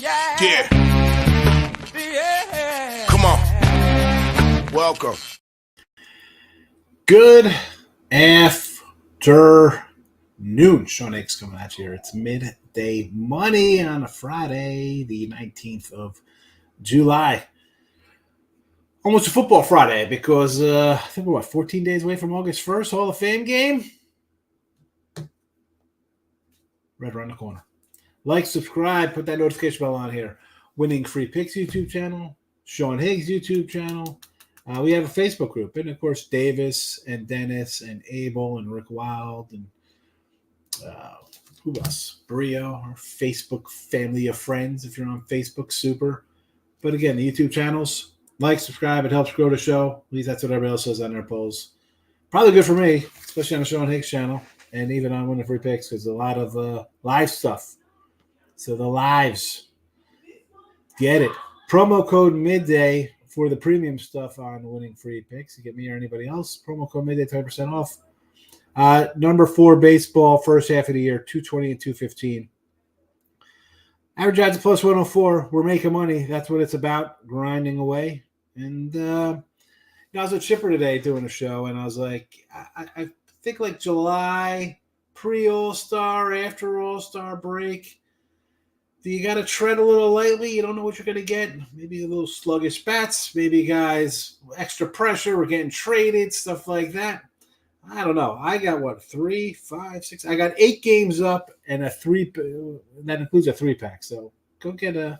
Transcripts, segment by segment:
Yeah. Come on. Welcome. Good afternoon. Sean Higgs coming at you here. It's midday money on a Friday, the 19th of July. Almost a football Friday because I think we're 14 days away from August 1st, Hall of Fame game. Right around the corner. Like, subscribe, put that notification bell on here. Winning Free Picks YouTube channel, Sean Higgs YouTube channel. We have a Facebook group, and of course, Davis and Dennis and Abel and Rick Wild and who else? Brio, our Facebook family of friends. If you're on Facebook, super. But again, the YouTube channels, like, subscribe. It helps grow the show. At least that's what everybody else says on their polls. Probably good for me, especially on the Sean Higgs channel and even on Winning Free Picks because a lot of live stuff. So the lives, get it. Promo code midday for the premium stuff on Winning Free Picks. You get me or anybody else. Promo code midday, 20% off. Number 4 baseball, first half of the year, 220 and 215. Average odds of plus 104. We're making money. That's what it's about, grinding away. And I was with Chipper today doing a show, and I was like, I think like July, pre-All-Star, after All-Star break, you got to tread a little lightly. You don't know what you're going to get. Maybe a little sluggish bats. Maybe guys, extra pressure. We're getting traded, stuff like that. I don't know. I got, 3, 5, 6. I got 8 games up and a 3. That includes a 3-pack. So go get a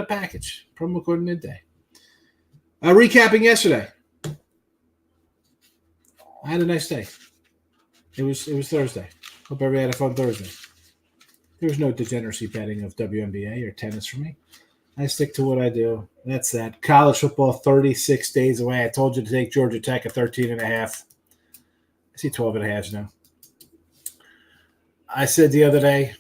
package. Promo code midday. Recapping yesterday. I had a nice day. It was Thursday. Hope everybody had a fun Thursday. There's no degeneracy betting of WNBA or tennis for me. I stick to what I do. That's that. College football, 36 days away. I told you to take Georgia Tech at 13.5. I see 12.5 now. I said the other day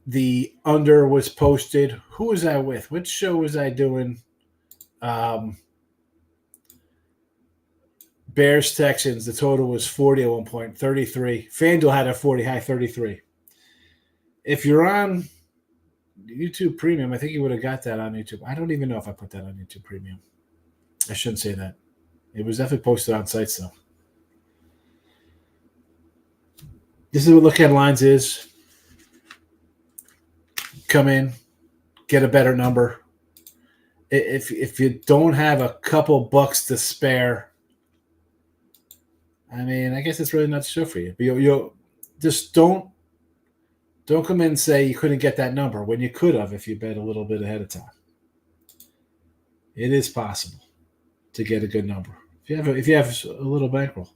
the under was posted. Who was I with? Which show was I doing? Bears Texans. The total was 40 at one point, 33. FanDuel had a 40, high 33. If you're on YouTube Premium, I think you would have got that on YouTube. I don't even know if I put that on YouTube Premium. I shouldn't say that. It was definitely posted on sites, though. This is what Look at Lines is. Come in, get a better number. If you don't have a couple bucks to spare, I mean, I guess it's really not the show for you. But you'll just don't come in and say you couldn't get that number when you could have if you bet a little bit ahead of time. It is possible to get a good number if you have a little bankroll.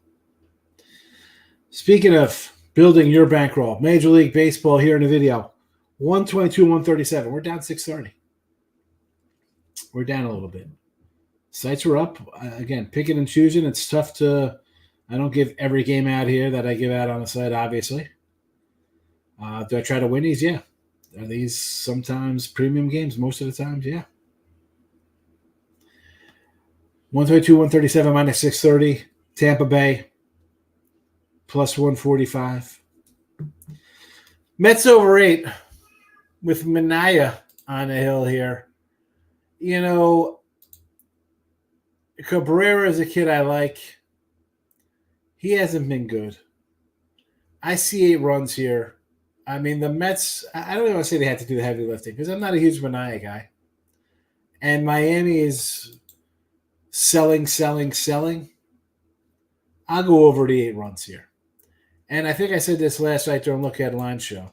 Speaking of building your bankroll, Major League Baseball here in the video, 122, 137. We're down 630. We're down a little bit. Sites are up. Again, picking and choosing. It's tough to – I don't give every game out here that I give out on the site, obviously. Do I try to win these? Yeah. Are these sometimes premium games? Most of the times, yeah. 122, 137, minus 630. Tampa Bay, plus 145. Mets over 8 with Minaya on the hill here. You know, Cabrera is a kid I like. He hasn't been good. I see 8 runs here. I mean, the Mets, I don't even want to say they had to do the heavy lifting because I'm not a huge Minaya guy. And Miami is selling. I'll go over the 8 runs here. And I think I said this last night during Look at Line show.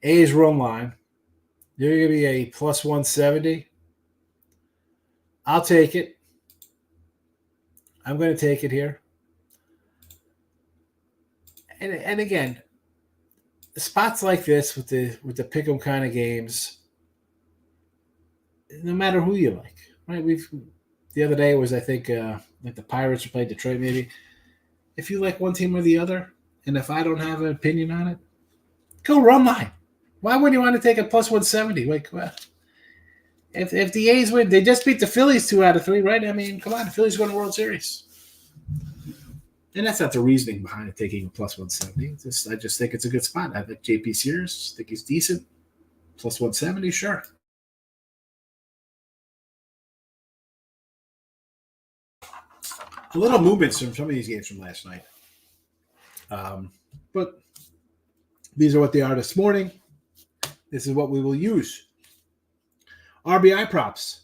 A's run line. They're going to be a plus 170. I'll take it. I'm going to take it here. And again, spots like this with the pick 'em kind of games, no matter who you like, right? The other day was, I think, like the Pirates played Detroit maybe. If you like one team or the other, and if I don't have an opinion on it, go run line. Why wouldn't you want to take a plus 170? Like, well, if the A's win, they just beat the Phillies 2 out of 3, right? I mean, come on, the Phillies won the World Series. And that's not the reasoning behind it taking a plus 170. I just think it's a good spot. I like JP Sears. I think he's decent. Plus 170, sure. A little movements from some of these games from last night. But these are what they are this morning. This is what we will use. RBI props.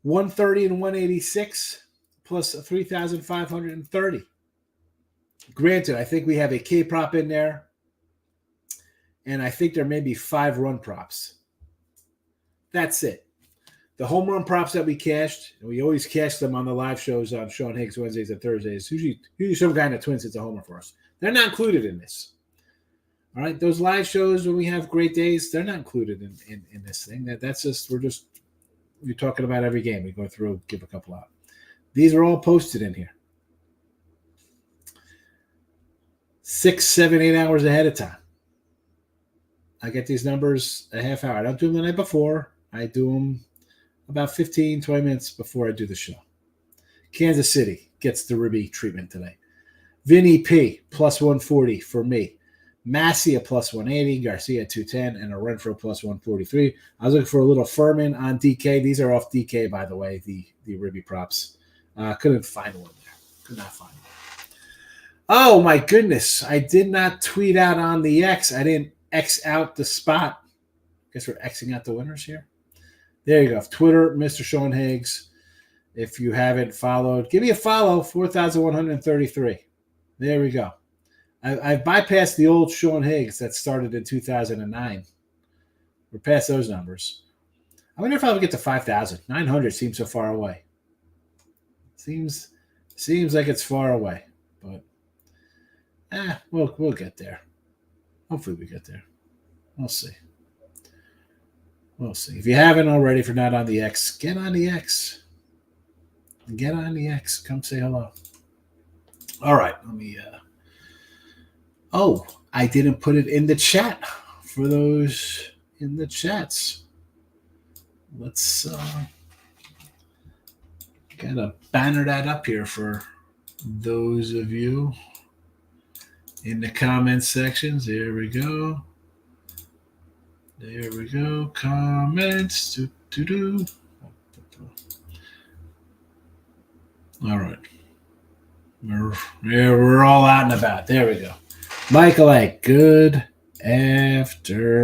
130 and 186 plus 3,530. Granted, I think we have a K prop in there. And I think there may be 5 run props. That's it. The home run props that we cashed, and we always cash them on the live shows on Sean Higgs Wednesdays and Thursdays. Usually some guy in the Twins hits a homer for us. They're not included in this. All right, those live shows when we have great days, they're not included in this thing. That's just we're talking about every game. We go through, give a couple out. These are all posted in here. 6, 7, 8 hours ahead of time. I get these numbers a half hour. I don't do them the night before. I do them about 15, 20 minutes before I do the show. Kansas City gets the Ribby treatment today. Vinny P, plus 140 for me. Massia, plus 180. Garcia, 210. And a Renfro, plus 143. I was looking for a little Furman on DK. These are off DK, by the way, the Ribby props. Couldn't find one there. Could not find one. Oh, my goodness. I did not tweet out on the X. I didn't X out the spot. Guess we're Xing out the winners here. There you go. Twitter, Mr. Sean Higgs. If you haven't followed, give me a follow, 4,133. There we go. I've bypassed the old Sean Higgs that started in 2009. We're past those numbers. I wonder if I'll get to 5,000. 900 seems so far away. Seems like it's far away. But we'll get there. Hopefully we get there. We'll see. We'll see. If you haven't already, if you're not on the X, get on the X. Get on the X. Come say hello. All right. Let me. I didn't put it in the chat for those in the chats. Let's gotta banner that up here for those of you in the comment sections. There we go. There we go. Comments. All right. We're all out and about. There we go. Michael A., good afternoon.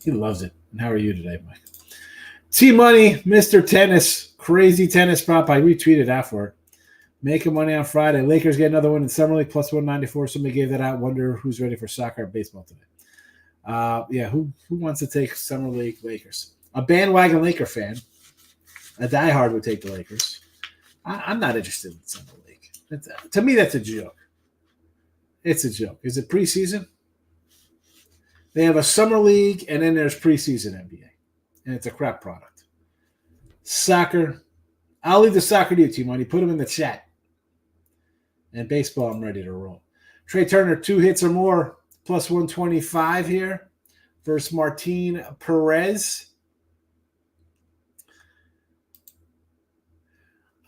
He loves it. And how are you today, Mike? T-Money, Mr. Tennis, crazy tennis prop. I retweeted that for it. Making money on Friday. Lakers get another one in Summer League, plus 194. Somebody gave that out. Wonder who's ready for soccer or baseball today. Who wants to take Summer League Lakers? A bandwagon Laker fan. A diehard would take the Lakers. I'm not interested in Summer League. To me, that's a joke. It's a joke. Is it preseason? They have a Summer League, and then there's preseason NBA. And it's a crap product. Soccer. I'll leave the soccer to you, T-Money. Put them in the chat. And baseball, I'm ready to roll. Trey Turner, 2 hits or more, plus 125 here versus Martin Perez.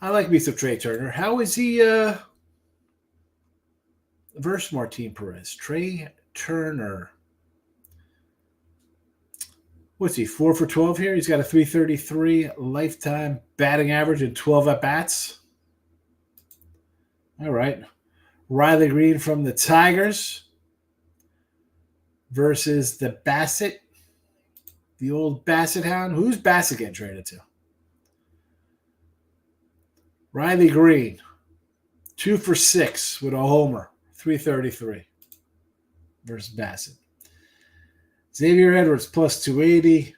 I like me some Trey Turner. How is he versus Martin Perez? Trey Turner. What's he, 4 for 12 here? He's got a 333 lifetime batting average and 12 at-bats. All right. Riley Green from the Tigers versus the Bassett, the old Bassett hound. Who's Bassett getting traded to? Riley Green, 2 for 6 with a homer, 333 versus Bassett. Xavier Edwards, plus 280.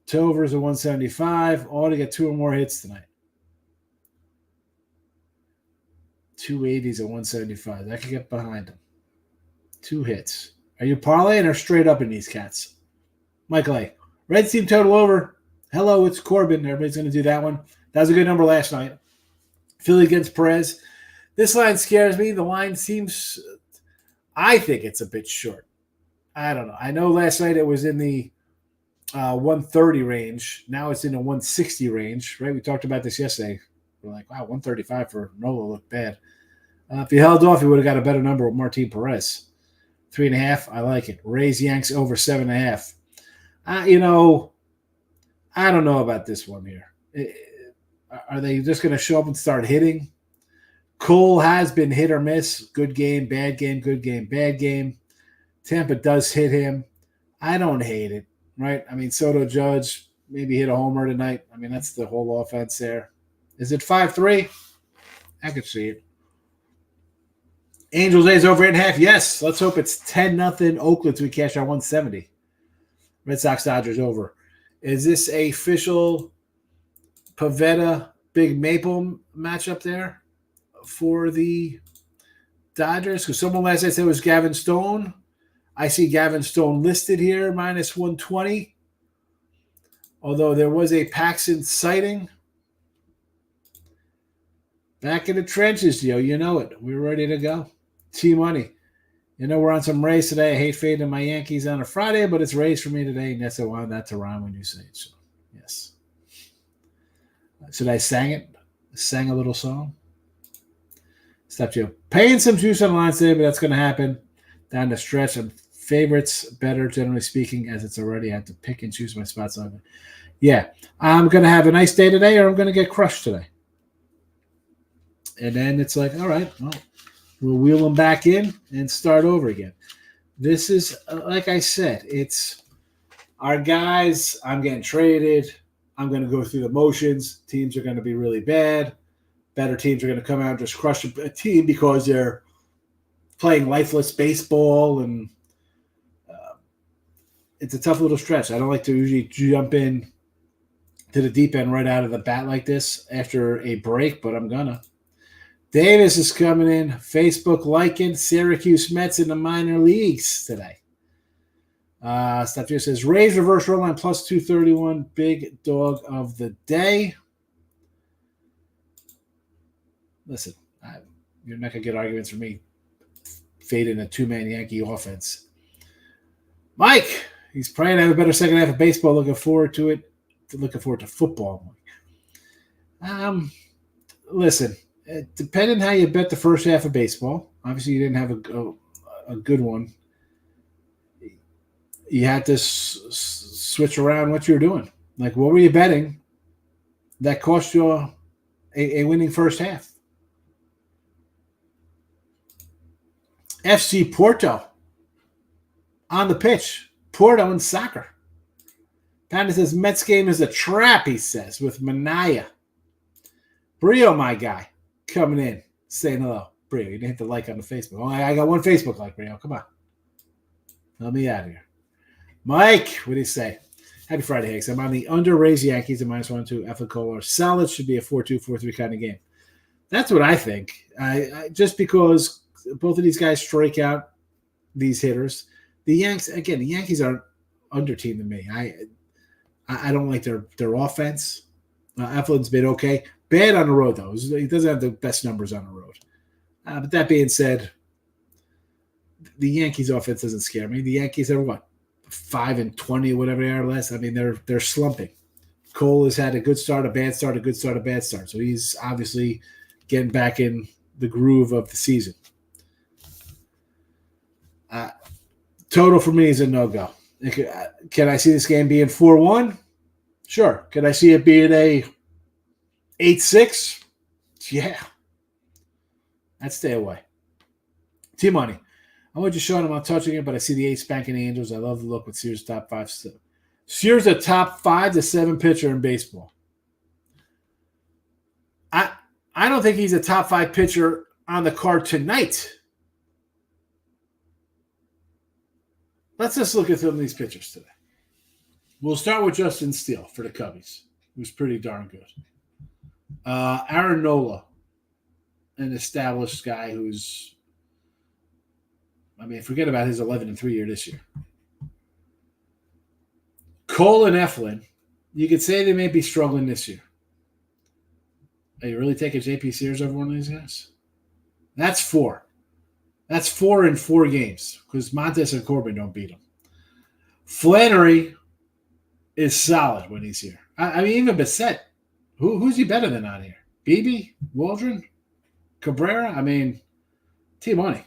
Tovers a 175. Ought to get 2 or more hits tonight. 280s at 175. I could get behind him. 2 hits. Are you parlaying or straight up in these cats? Michael A. Red team total over. Hello, it's Corbin. Everybody's going to do that one. That was a good number last night. Philly against Perez. This line scares me. The line seems, I think it's a bit short. I don't know. I know last night it was in the 130 range. Now it's in the 160 range, right? We talked about this yesterday. We're like, wow, 135 for Nola looked bad. If he held off, he would have got a better number with Martin Perez. 3.5. I like it. Rays Yanks over 7.5. I don't know about this one here. Are they just going to show up and start hitting? Cole has been hit or miss. Good game, bad game, good game, bad game. Tampa does hit him. I don't hate it, right? I mean, Soto Judge maybe hit a homer tonight. I mean, that's the whole offense there. Is it 5-3? I could see it. Angels A's over 8.5. Yes. Let's hope it's 10-0 Oakland so we cash our 170. Red Sox Dodgers over. Is this a official Pavetta Big Maple matchup there for the Dodgers? Because someone last night said it was Gavin Stone. I see Gavin Stone listed here, minus 120. Although there was a Paxton sighting. Back in the trenches, yo. You know it. We're ready to go. T-Money. We're on some Rays today. I hate fading my Yankees on a Friday, but it's Rays for me today. And yes, I wanted that to rhyme when you say it. So, yes. Should I sang it? Sang a little song? Stop you. Paying some juice on the line today, but that's going to happen down the stretch. And favorites better, generally speaking, as it's already. I have to pick and choose my spots on it. Yeah. I'm going to have a nice day today, or I'm going to get crushed today. And then it's like, all right, well, we'll wheel them back in and start over again. This is, like I said, it's our guys. I'm getting traded. I'm going to go through the motions. Teams are going to be really bad. Better teams are going to come out and just crush a team because they're playing lifeless baseball. And it's a tough little stretch. I don't like to usually jump in to the deep end right out of the bat like this after a break, but I'm going to. Davis is coming in. Facebook liking Syracuse Mets in the minor leagues today. Stuff here says Rays reverse roll line plus 231. Big dog of the day. Listen, you're not going to get arguments from me fading a two-man Yankee offense. Mike, he's praying to have a better second half of baseball. Looking forward to it. Looking forward to football. Listen. Depending how you bet the first half of baseball, obviously you didn't have a good one. You had to switch around what you were doing. Like, what were you betting that cost you a winning first half? FC Porto on the pitch. Porto in soccer. Panda says Mets game is a trap, he says, with Manaya. Brio, my guy. Coming in, saying hello. Brio, you didn't hit the like on the Facebook. Oh, I got one Facebook like, Brio. Come on. Let me out of here. Mike, what do you say? Happy Friday, Higgs. I'm on the under Rays Yankees at minus 1-2. Efficola. Solid should be a 4-2, 4-3 kind of game. That's what I think. I just because both of these guys strike out these hitters. The Yankees aren't under team to me. I don't like their offense. Eflin's been okay. Bad on the road, though. He doesn't have the best numbers on the road. But that being said, the Yankees' offense doesn't scare me. The Yankees are, 5-20, whatever they are less. I mean, they're slumping. Cole has had a good start, a bad start, a good start, a bad start. So he's obviously getting back in the groove of the season. Total for me is a no-go. Can I see this game being 4-1? Sure. Can I see it being a 8-6? Yeah. I'd stay away. T-Money. I want you showing him I'm touching it, but I see the 8 spanking the Angels. I love the look with Sears top 5. Sears a top 5 to 7 pitcher in baseball. I don't think he's a top 5 pitcher on the card tonight. Let's just look at some of these pitchers today. We'll start with Justin Steele for the Cubbies, who's pretty darn good. Aaron Nola, an established guy who's, forget about his 11-3 year this year. Cole and Eflin, you could say they may be struggling this year. Are you really taking JP Sears over one of these guys? That's 4. That's 4 in 4 games because Montes and Corbin don't beat him. Flannery is solid when he's here. Even Bissett. Who's he better than on here? Beebe? Waldron? Cabrera? T-Money.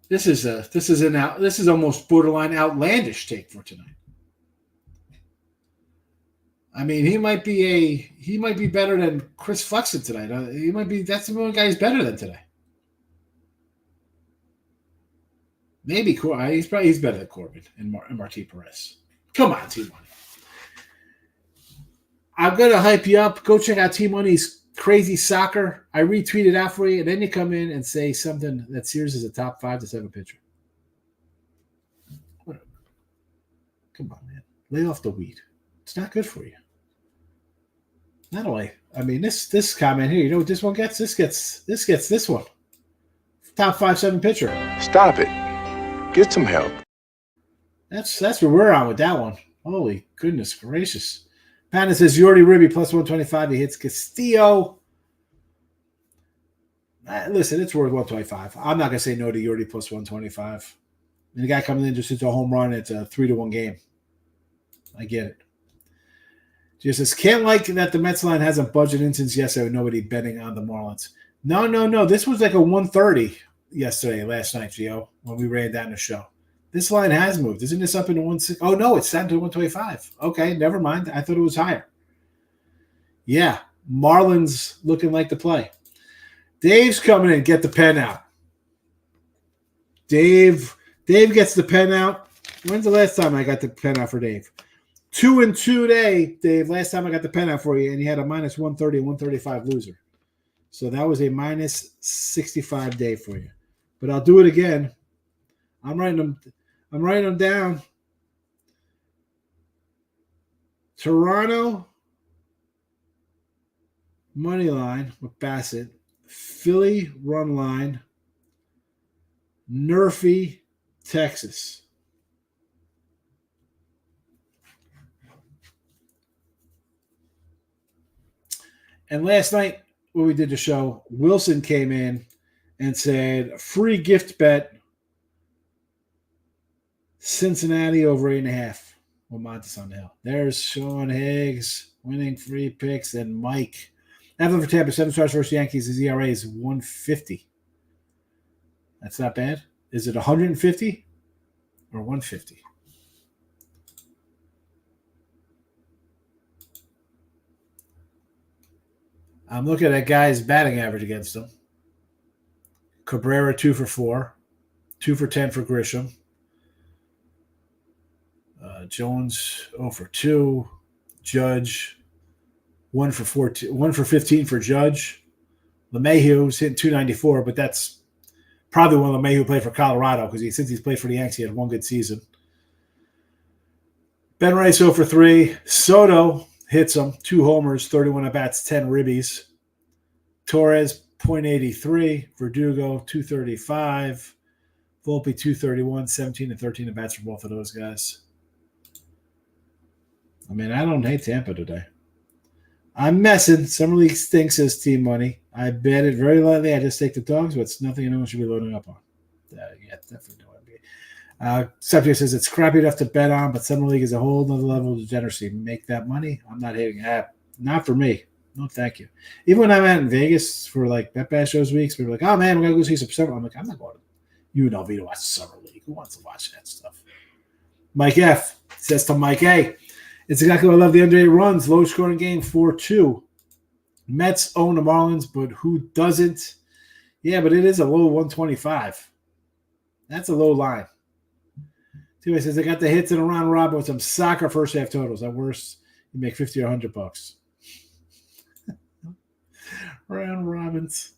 This is almost borderline outlandish take for tonight. I mean, he might be better than Chris Flexen tonight. That's the only guy he's better than today. Maybe he's better than Corbin and Martin Perez. Come on, T Money. I'm gonna hype you up. Go check out T Money's Crazy Soccer. I retweeted out for you, and then you come in and say something that Sears is a top 5 to 7 pitcher. Come on, man. Lay off the weed. It's not good for you. Not only, I mean, this comment here, you know what this one gets? This gets this one. Top 5-7 pitcher. Stop it. Get some help. That's where we're on with that one. Holy goodness gracious. Patton says Yordi Ribby plus 125. He hits Castillo. Listen, it's worth 125. I'm not gonna say no to Yordi plus 125. And the guy coming in just hits a home run. It's a 3-1 game. I get it. Just says, can't like that the Mets line hasn't budgeted since yesterday with nobody betting on the Marlins. No. This was like a 130 last night, Gio, when we ran down the show. This line has moved. Isn't this up into 160? Oh, no, it's down to 125. Okay, never mind. I thought it was higher. Yeah, Marlins looking like the play. Dave's coming in. Get the pen out. Dave gets the pen out. When's the last time I got the pen out for Dave? 2-2 today, Dave. Last time I got the pen out for you, and you had a minus 130 and 135 loser. So that was a minus 65 day for you. But I'll do it again. I'm writing them down. Toronto money line with Bassett. Philly run line. Nerfy, Texas. And last night, when we did the show, Wilson came in and said, free gift bet, Cincinnati over 8.5 with Montes on the hill. There's Sean Higgs winning free picks, and Mike. Evan for Tampa, 7 stars versus Yankees. His ERA is 150. That's not bad. Is it 150 or 150? I'm looking at guys' batting average against him. Cabrera 2 for 4, 2 for 10 for Grisham. Jones 0 for 2. Judge 1 for 14, 1 for 15 for Judge. LeMahieu's hitting 294, but that's probably when LeMahieu played for Colorado because since he's played for the Yankees, he had one good season. Ben Rice 0 for 3. Soto hits him, 2 homers, 31 at-bats, 10 ribbies. Torres, .83. Verdugo, 235. Volpe, 231, 17 and 13 at-bats for both of those guys. I mean, I don't hate Tampa today. I'm messing. Summer League stinks as team money. I bet it very lightly. I just take the dogs, but it's nothing anyone should be loading up on. Yeah, definitely no NBA. Subject says it's crappy enough to bet on, but Summer League is a whole other level of degeneracy. Make that money. I'm not hitting that. Not for me. No, thank you. Even when I'm out in Vegas for like Bet Bash those weeks, people are like, oh man, we're going to go see some Summer. I'm like, I'm not going to UNLV to watch Summer League. Who wants to watch that stuff? Mike F. says to Mike A. It's exactly what I love. The under 8 runs. Low scoring game, 4-2. Mets own the Marlins, but who doesn't? Yeah, but it is a low 125. That's a low line. Anyway, says they got the hits in a round robin with some soccer first half totals. At worst, you make $50 or $100. Round robins.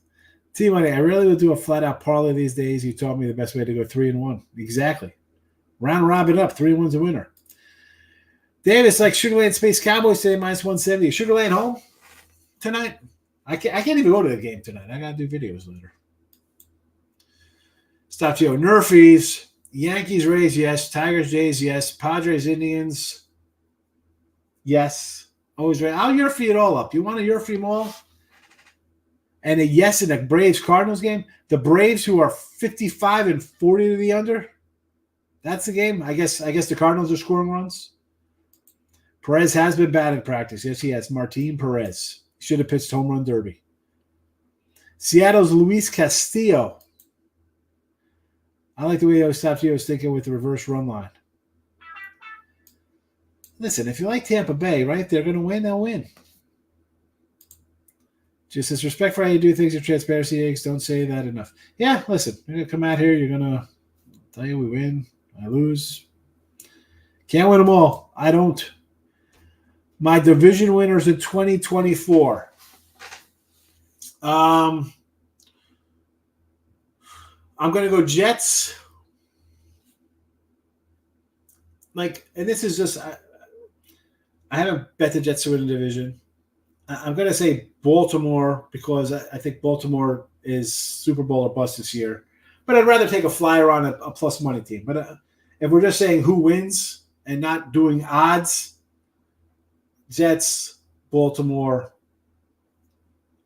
T-Money, I really would do a flat out parlay these days. You told me the best way to go 3-1. Exactly. Round robin up, 3-1's a winner. Davis, like Sugar Land Space Cowboys today, minus 170. Sugar Land home tonight? I can't even go to the game tonight. I got to do videos later. Stop Gio. Nerfies. Yankees, Rays, yes. Tigers, Jays, yes. Padres, Indians, yes. Always right. I'll Yerfie it all up. You want to Yerfie them all? And a yes in the Braves-Cardinals game? The Braves, who are 55 and 40 to the under? That's the game? I guess the Cardinals are scoring runs. Perez has been bad in practice. Yes, he has. Martin Perez. Should have pitched home run derby. Seattle's Luis Castillo. I like the way I stopped you. I was thinking with the reverse run line. Listen, if you like Tampa Bay, right, they're going to win, they'll win. Just as respect for how you do things and transparency, Higgs. Don't say that enough. Yeah, listen, you're going to come out here. You're going to tell you we win, I lose. Can't win them all. I don't. My division winners in 2024. I'm going to go Jets. And this is just, I haven't bet the Jets to win the division. I'm going to say Baltimore because I think Baltimore is Super Bowl or bust this year. But I'd rather take a flyer on a plus money team. But if we're just saying who wins and not doing odds, Jets, Baltimore.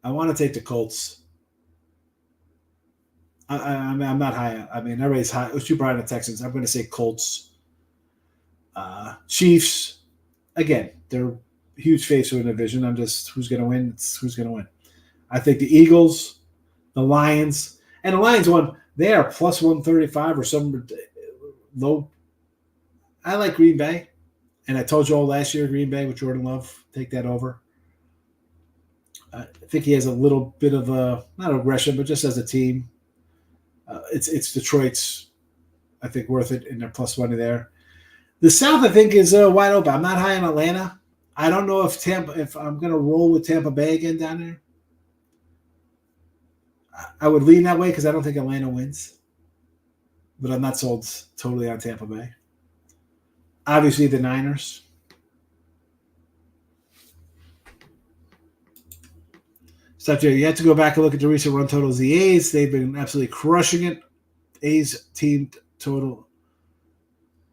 I want to take the Colts. I'm not high. I mean, everybody's high. It's super high on the Texans. I'm going to say Colts. Chiefs. Again, they're huge favorites in the division. I'm just who's going to win. It's who's going to win. I think the Eagles, the Lions, and the Lions won. They are plus 135 or some low. I like Green Bay, and I told you all last year Green Bay with Jordan Love. Take that over. I think he has a little bit of not aggression, but just as a team, it's Detroit's. I think worth it in their plus money there. The South, I think, is wide open. I'm not high on Atlanta. I don't know if I'm going to roll with Tampa Bay again down there. I would lean that way because I don't think Atlanta wins. But I'm not sold totally on Tampa Bay. Obviously, the Niners. Stop there. You have to go back and look at the recent run totals. The A's, they've been absolutely crushing it. A's team total.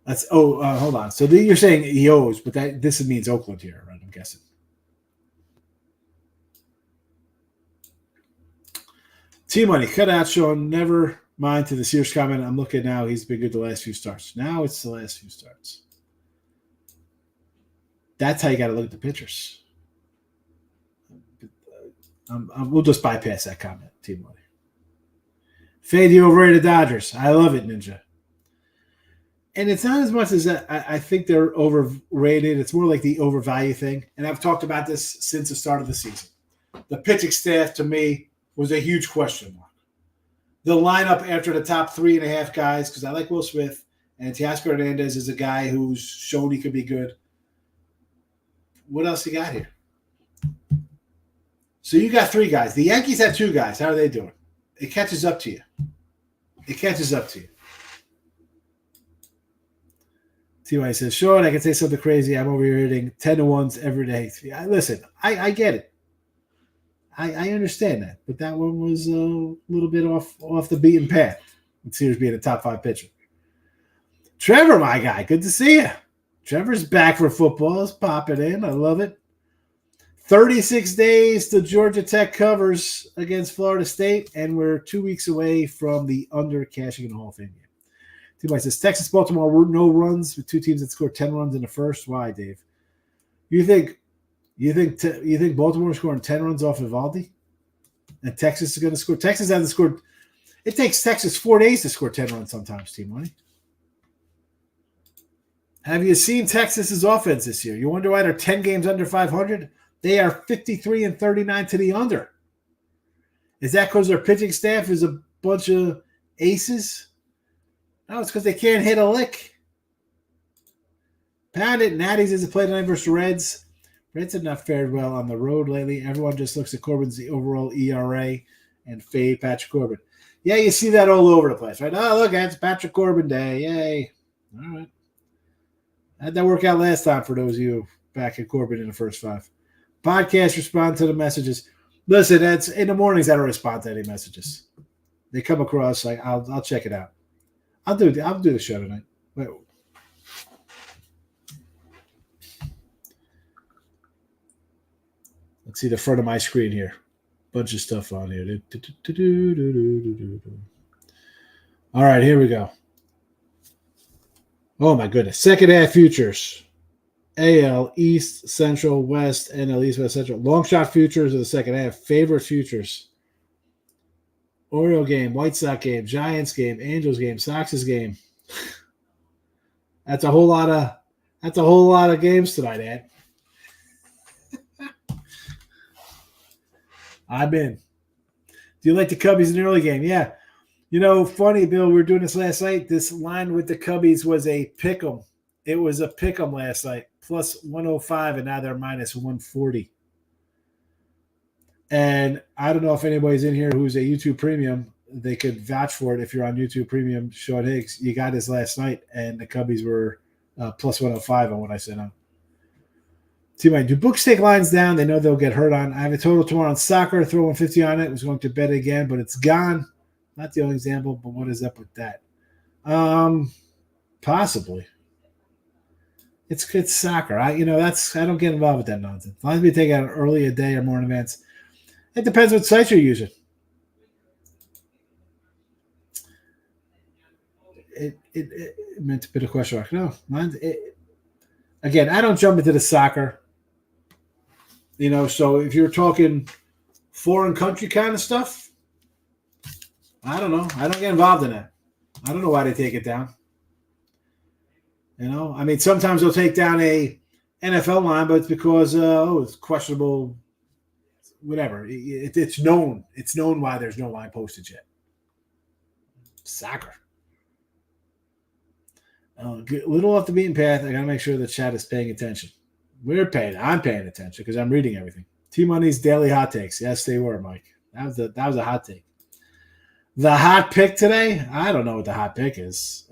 That's hold on. So you're saying EOs, but this means Oakland here, right? I'm guessing. T-Money, cut out, Sean. Never mind to the Sears comment. I'm looking now. He's been good the last few starts. Now it's the last few starts. That's how you got to look at the pitchers. We'll just bypass that comment, T-Money. Fade the overrated Dodgers. I love it, Ninja. And it's not as much as that I think they're overrated. It's more like the overvalue thing. And I've talked about this since the start of the season. The pitching staff, to me, was a huge question mark. The lineup after the top 3.5 guys, because I like Will Smith, and Teoscar Hernandez is a guy who's shown he could be good. What else you got here? So you got 3 guys. The Yankees have 2 guys. How are they doing? It catches up to you. It catches up to you. T.Y. says, Sean, I can say something crazy. I'm over here hitting 10-1s every day. Listen, I get it. I understand that. But that one was a little bit off the beaten path. With Sears being a top 5 pitcher. Trevor, my guy, good to see you. Trevor's back for football. It's popping in. I love it. 36 days to Georgia Tech covers against Florida State, and we're 2 weeks away from the under cashing in the Hall of Fame game. T-Mike says, Texas, Baltimore, no runs with 2 teams that scored 10 runs in the first. Why, Dave? You think Baltimore's scoring 10 runs off of Valdi? And Texas is going to score? Texas hasn't scored. It takes Texas 4 days to score 10 runs sometimes, T-Money. Have you seen Texas's offense this year? You wonder why they're 10 games under 500? They are 53-39 to the under. Is that because their pitching staff is a bunch of aces? No, it's because they can't hit a lick. Pound it. Natties isn't played tonight versus Reds. Reds have not fared well on the road lately. Everyone just looks at Corbin's overall ERA and fade Patrick Corbin. Yeah, you see that all over the place, right? Oh, look, it's Patrick Corbin Day. Yay. All right. How'd that work out last time for those of you back at Corbin in the first 5? Podcast, respond to the messages. Listen, that's in the mornings I don't respond to any messages. They come across like I'll check it out. I'll do the show tonight. Wait. Let's see the front of my screen here. Bunch of stuff on here. All right, here we go. Oh my goodness. Second half futures. AL, East, Central, West, NL, East, West, Central. Long shot futures of the second half. Favorite futures. Oriole game, White Sox game, Giants game, Angels game, Sox's game. That's a whole lot of games tonight, Ed. I'm in. Do you like the Cubbies in the early game? Yeah. You know, funny, Bill, we were doing this last night. This line with the Cubbies was a pick 'em. It was a pick 'em last night, plus 105, and now they're minus 140. And I don't know if anybody's in here who's a YouTube Premium. They could vouch for it if you're on YouTube Premium. Sean Higgs, you got this last night, and the Cubbies were plus 105 on what I said on. See, do books take lines down? They know they'll get hurt on. I have a total tomorrow on soccer. Throw 150 on it. I was going to bet again, but it's gone. Not the only example, but what is up with that? Possibly. It's soccer. I don't get involved with that nonsense. As long as we take out an earlier day or more in advance. It depends what site you're using. It meant to put a question mark. No, again, I don't jump into the soccer. So if you're talking foreign country kind of stuff, I don't know. I don't get involved in that. I don't know why they take it down. Sometimes they'll take down a NFL line, but it's because it's questionable. Whatever. It's known. It's known why there's no line posted yet. Soccer. A little off the beaten path. I got to make sure the chat is paying attention. I'm paying attention because I'm reading everything. T-Money's daily hot takes. Yes, they were, Mike. That was a hot take. The hot pick today, I don't know what the hot pick is.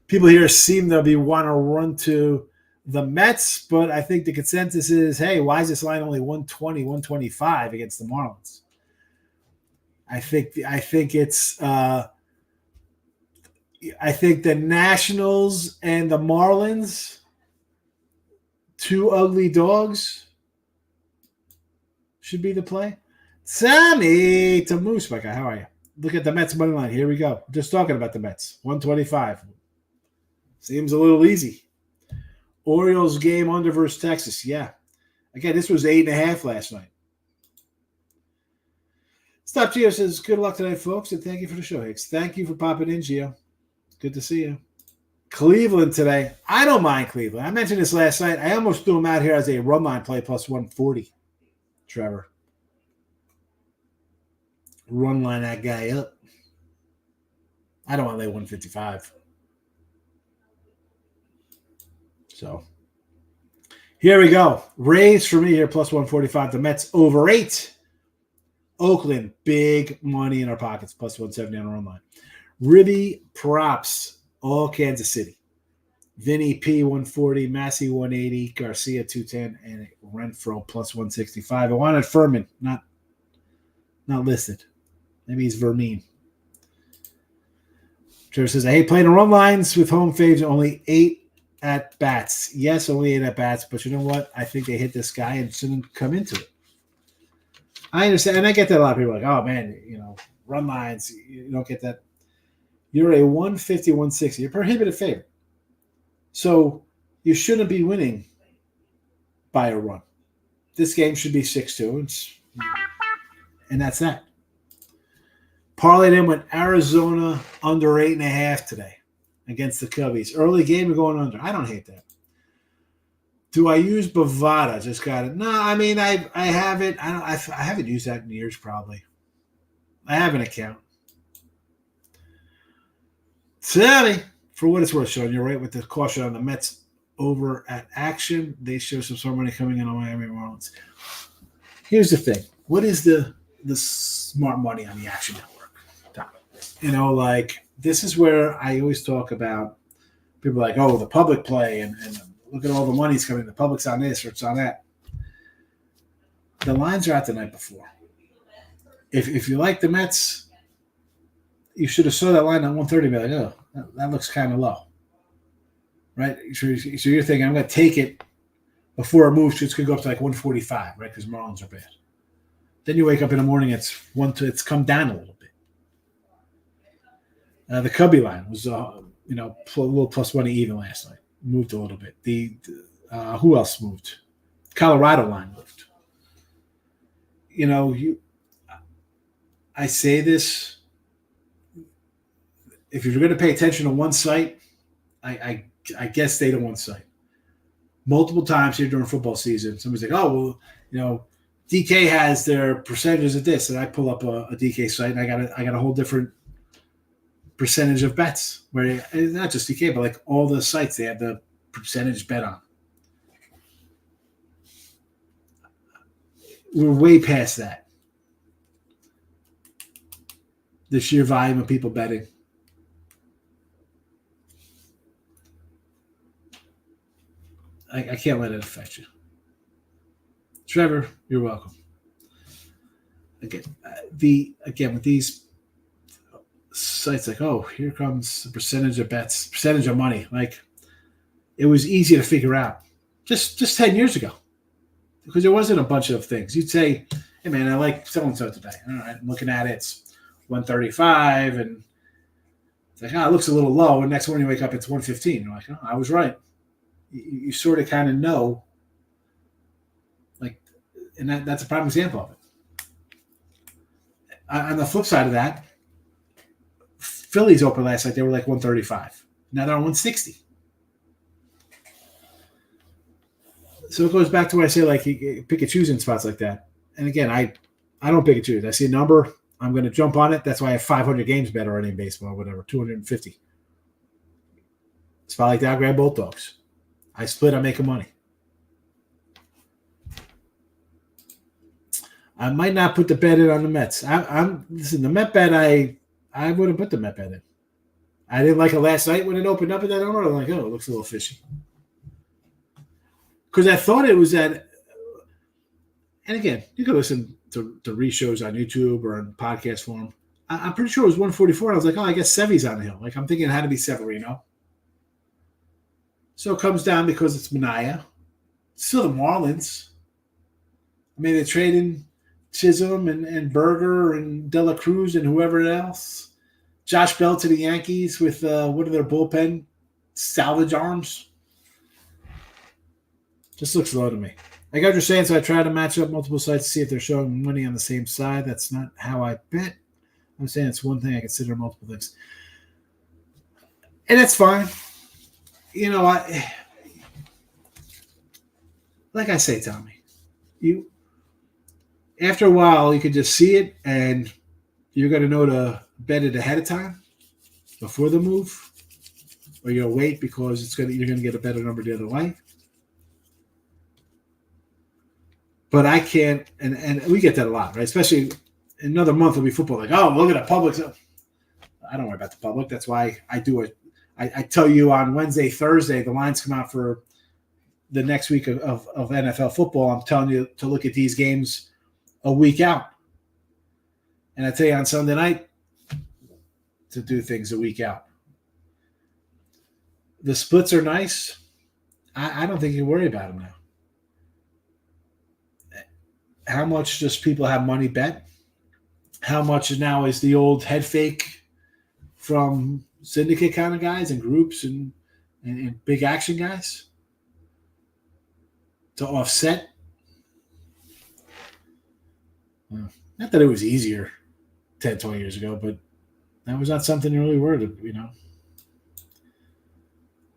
People here seem to want to run to the Mets, but I think the consensus is, hey, why is this line only 120, 125 against the Marlins? I think it's I think the Nationals and the Marlins, two ugly dogs, should be the play. Sammy to Moose, my guy. How are you? Look at the Mets money line. Here we go. Just talking about the Mets. 125. Seems a little easy. Orioles game under versus Texas. Yeah. Again, this was 8.5 last night. Stop Gio says, good luck tonight, folks, and thank you for the show, Hicks. Thank you for popping in, Gio. Good to see you. Cleveland today. I don't mind Cleveland. I mentioned this last night. I almost threw them out here as a run line play plus 140. Trevor. Run line that guy up. I don't want to lay 155. So here we go. Rays for me here plus 145. The Mets over 8. Oakland, big money in our pockets, plus 170 on our own line. Ribby props, all Kansas City. Vinny P 140, Massey 180, Garcia 210, and Renfro plus 165. I wanted Furman, not listed. Maybe he's Vermeen. Trevor says, I hate playing the run lines with home faves, only 8 at bats. Yes, only 8 at bats, but you know what? I think they hit this guy and shouldn't come into it. I understand, and I get that a lot of people are like, oh man, run lines, you don't get that. You're a 150, 160. You're prohibitive favorite. So you shouldn't be winning by a run. This game should be 6-2, and that's that. Parlayed in with Arizona under 8.5 today against the Cubbies. Early game, we're going under. I don't hate that. Do I use Bovada? Just got it. No, I have it. I haven't used that in years, probably. I have an account. Sammy, for what it's worth, Sean, you're right with the caution on the Mets over at action. They show some smart money coming in on Miami Marlins. Here's the thing. What is the smart money on the Action Network? This is where I always talk about people like, oh, the public play and look at all the money's coming. The public's on this or it's on that. The lines are out the night before. If you like the Mets, you should have saw that line on 130 and be like, oh, that looks kind of low. Right? So you're thinking, I'm going to take it before it moves. It's going to go up to like 145, right? Because Marlins are bad. Then you wake up in the morning, it's come down a little bit. The Cubby line was a little plus money even last night. Moved a little bit. Who else moved? I say this, if you're going to pay attention to one site, I guess stay to one site. Multiple times here during football season, somebody's like, oh, well, DK has their percentages of this, and I pull up a DK site, and I got a whole different percentage of bets, where not just DK, but like all the sites, they have the percentage bet on. We're way past that. The sheer volume of people betting. I can't let it affect you. Trevor, you're welcome. Again, with these sites, like, oh, here comes the percentage of bets, percentage of money. Like, it was easy to figure out just 10 years ago, because there wasn't a bunch of things. You'd say, hey, man, I like so-and-so today. All right, I'm looking at it. It's 135, and it's like, it looks a little low. And next morning you wake up, it's 115. You're like, oh, I was right. You sort of kind of know, like, and that's a prime example of it. On the flip side of that, Phillies open last night, they were like 135. Now they're on 160. So it goes back to what I say, like, you pick and choose in spots like that. And again, I don't pick and choose. I see a number, I'm going to jump on it. That's why I have 500 games bet already in baseball, whatever, 250. Spot like that, I'll grab both dogs. I split, I'm making money. I might not put the bet in on the Mets. Listen, the Met bet, I wouldn't put the Met bet in. I didn't like it last night when it opened up at that number. I'm like, oh, it looks a little fishy. Because I thought it was that. And again, you can listen to re-shows on YouTube or in podcast form. I'm pretty sure it was 144. I was like, oh, I guess Sevy's on the hill. Like, I'm thinking it had to be Severino. So it comes down because it's Manaea. Still the Marlins. I mean, they're trading Chisholm and Berger and De La Cruz and whoever else. Josh Bell to the Yankees with what are their bullpen salvage arms? Just looks low to me. I got what you're saying, so I try to match up multiple sites to see if they're showing money on the same side. That's not how I bet. I'm saying it's one thing. I consider multiple things. And that's fine. Like I say, Tommy, after a while, you can just see it, and you're going to know to bet it ahead of time before the move, or you'll wait because you're going to get a better number the other way. But I can't, and we get that a lot, right? Especially another month will be football. Like, oh, look at the public. I don't worry about the public. That's why I do it. I tell you on Wednesday, Thursday, the lines come out for the next week of NFL football. I'm telling you to look at these games a week out. And I tell you on Sunday night to do things a week out. The splits are nice. I don't think you worry about them now. How much does people have money bet? How much now is the old head fake from syndicate kind of guys and groups and big action guys to offset? Not that it was easier 10, 20 years ago, but that was not something you really worried,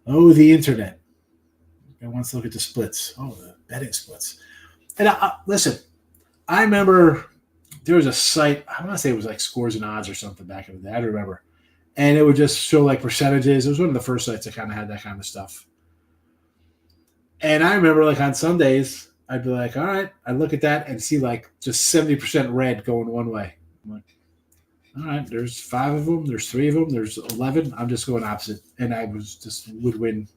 Oh, the internet. I want to look at the splits. Oh, the betting splits. And listen, I remember there was a site, I want to say it was like Scores and Odds or something back in the day. I don't remember. And it would just show like percentages. It was one of the first sites that kind of had that kind of stuff. And I remember like on Sundays, I'd be like, all right, I'd look at that and see like just 70% red going one way. I'm like, all right, there's 5 of them, there's 3 of them, there's 11. I'm just going opposite. And I would win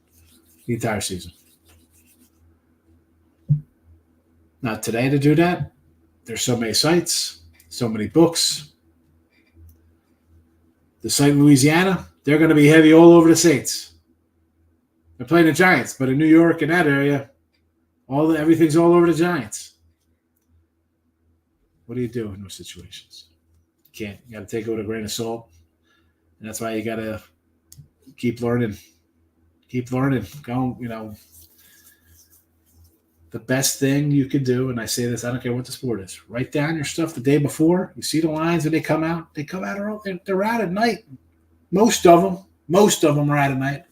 the entire season. Not today to do that. There's so many sites, so many books. The site in Louisiana, they're going to be heavy all over the Saints. They're playing the Giants, but in New York and that area, everything's all over the Giants. What do you do in those situations? You can't. You got to take it with a grain of salt. And that's why you got to keep learning. Keep learning. Go, the best thing you could do, and I say this, I don't care what the sport is, write down your stuff the day before. You see the lines when they come out early. They're out at night. Most of them are out at night.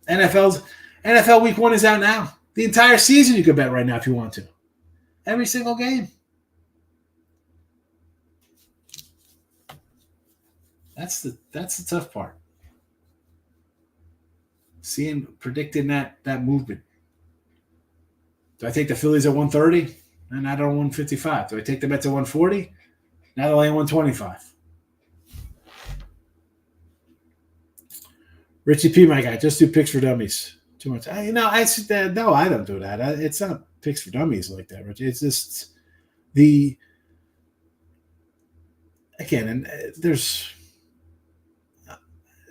NFL week 1 is out now. The entire season you could bet right now if you want to. Every single game. That's the tough part. Predicting that movement. Do I take the Phillies at 130? And not at 155. Do I take the Mets at 140? Now they're laying 125. Richie P, my guy, just do picks for dummies. Too much. I don't do that. It's not picks for dummies like that, Richie. It's just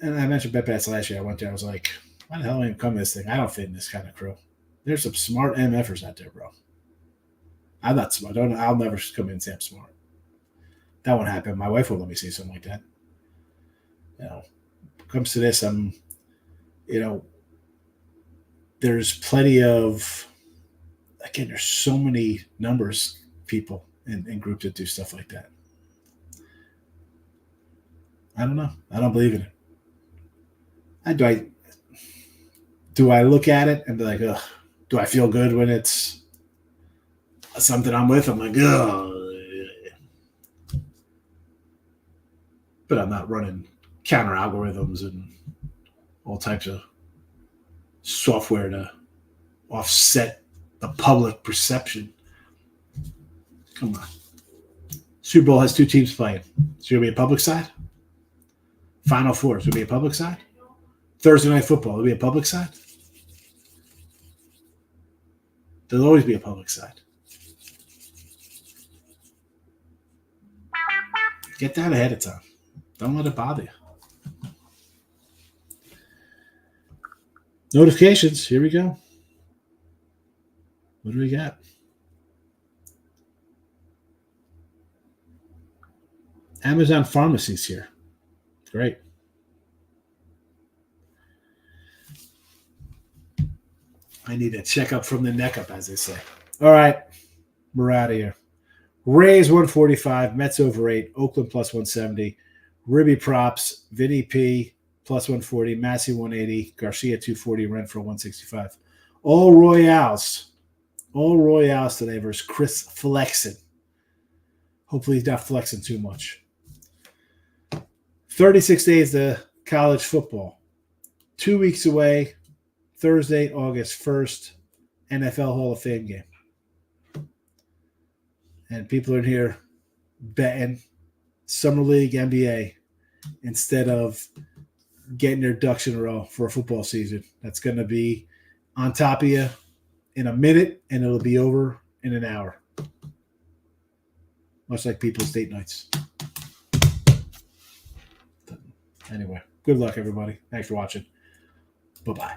and I mentioned Bet Bats last year. I went there. I was like, why the hell am I come to this thing? I don't fit in this kind of crew. There's some smart MFers out there, bro. I'm not smart. I'll never come in and say I'm smart. That won't happen. My wife won't let me say something like that. Comes to this, there's plenty of, again, there's so many numbers people in groups that do stuff like that. I don't know. I don't believe in it. Do I look at it and be like, ugh, do I feel good when it's something I'm with? I'm like, ugh. But I'm not running counter algorithms and all types of software to offset the public perception. Come on. Super Bowl has 2 teams playing. It's going to be a public side. Final Four is going to be a public side. Thursday Night Football will be a public side. There'll always be a public side. Get that ahead of time. Don't let it bother you. Notifications. Here we go. What do we got? Amazon Pharmacy's here. Great. I need a checkup from the neck up, as they say. All right. We're out of here. Rays 145, Mets over 8, Oakland plus 170, Ribby props, Vinny P plus 140, Massey 180, Garcia 240, Renfro 165. All Royales today versus Chris flexing. Hopefully he's not flexing too much. 36 days to college football. 2 weeks away, Thursday, August 1st, NFL Hall of Fame game. And people are in here betting Summer League, NBA, instead of getting their ducks in a row for a football season. That's going to be on top of you in a minute, and it'll be over in an hour. Much like people's date nights. Anyway, good luck, everybody. Thanks for watching. Bye-bye.